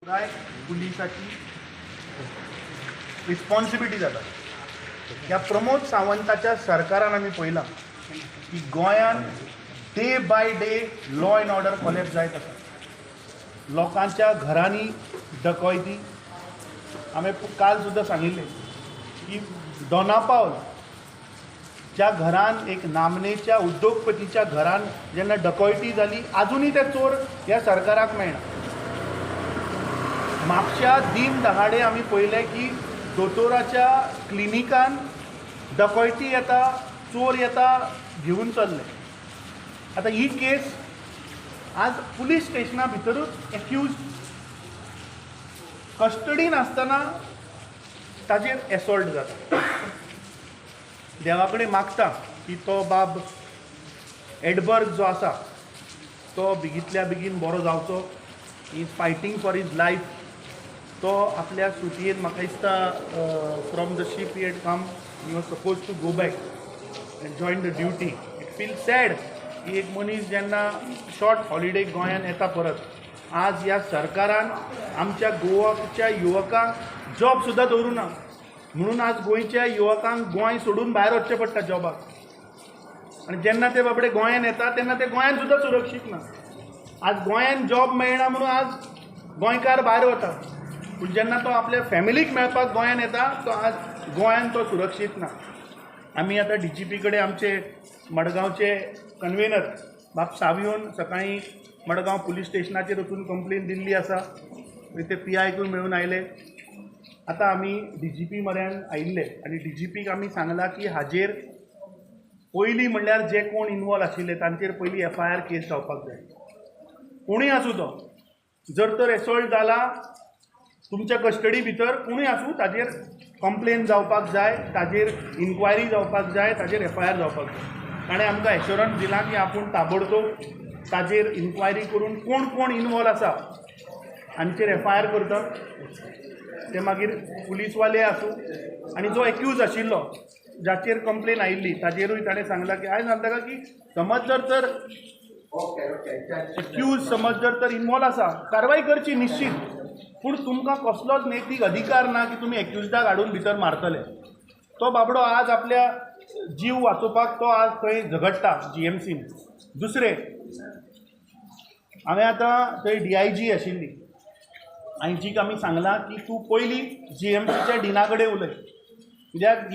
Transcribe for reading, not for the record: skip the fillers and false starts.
काय पुलिसाची रिस्पॉन्सिबिलिटी जाता. ह्या प्रमोद सावंताच्या सरकारान आमी पळयलां की गोंयान day by day law and order collapse जायत आसा. लोकांच्या घरांनी डकयती. हांवें काल सुद्दां सांगिल्लें की दोनापावल ज्या घरान एक नामनेच्या उद्योगपतीच्या घरान जेन्ना डकयती जाली आजुनूय ते चोर ह्या सरकाराक मेळना. म्हापश्या दीन दहाडे आमी पळयलें की दोतोराच्या क्लिनिकान डकयती येता, चोर येता, घेवन चल्ले. आतां ही केस आज पुलीस स्टेशना भितरूच एक्यूज कस्टडीन आसतना ताजेर एसॉल्ट जाता. देवा कडेन मागता की तो बाब एडबर्ग जो आसा तो बेगींतल्या बेगीन बरो जावचो. He is fighting for his life. तो आपल्या सुटयेन म्हाका दिसता from the ship he had come, he was suppose to go back and join the duty. It feel sad की एक मनीस जेन्ना शॉर्ट हॉलिडे गोंयान येता परत, आज ह्या सरकारान आमच्या गोवाच्या युवकांक जॉब सुद्दां दवरुना. म्हणून आज गोंयच्या युवकांक गोंय सोडून भायर वचचें पडटा जॉबाक. आनी जेन्ना ते बाबडे गोंयान येता तेन्ना ते गोंयान सुद्दां सुरक्षीत ना. आज गोंयान जॉब मेळना म्हणून आज गोंयकार भायर वता. पूण जेन्ना तो आपल्या फॅमिलीक मेळपाक गोंयान येता तो आज गोंयान तो सुरक्षीत ना. आमी आतां DGP कडेन आमचे मडगांवचे कन्वेनर बाब सावियोन सकाळीं मडगांव पुलीस स्टेशनाचेर वचून कंप्लेन दिल्ली आसा. ते PIकूय मेळून आयले. आतां आमी DGP म्हऱ्यान आयिल्ले आनी DGPक आमी सांगलां की हाजेर पयलीं म्हणल्यार जे कोण इनवॉल्व आशिल्ले तांचेर पयलीं FIR केस जावपाक जाय. कोणूय आसूं तो, जर तर एसॉल्ट जाला तुमच्या कस्टडी भितर कोणूय आसूं ताजेर कंप्लेन जावपाक जाय, ताजेर इन्क्वायरी जावपाक जाय, ताजेर FIR जावपाक जाय. ताणें आमकां एश्योरन्स दिला की आपूण ताबडतोब ताजेर इन्क्वायरी करून कोण कोण इनवॉल्व आसा हांचेर FIR करता. ते मागीर पुलीसवाले आसूं आनी जो एक्यूज आशिल्लो जाचेर कंप्लेन आयिल्ली ताजेरूय ताणें सांगलां की हांवें सांगता की समज जर तर एक्यूज समज जर तर इनवॉल्व आसा कारवाय करची निश्चित. पूण तुमकां कसलोच नैतीक अधिकार ना की तुमी एक्युजडाक हाडून भितर मारतले. तो बाबडो आज आपल्या जीव वाचोवपाक तो आज थंय झगडटा GMCन. दुसरें, हांवें आतां थंय DIG आशिल्ली आनी जीक आमी सांगलां की तूं पयलीं GMCच्या डिना कडेन उलय. कित्याक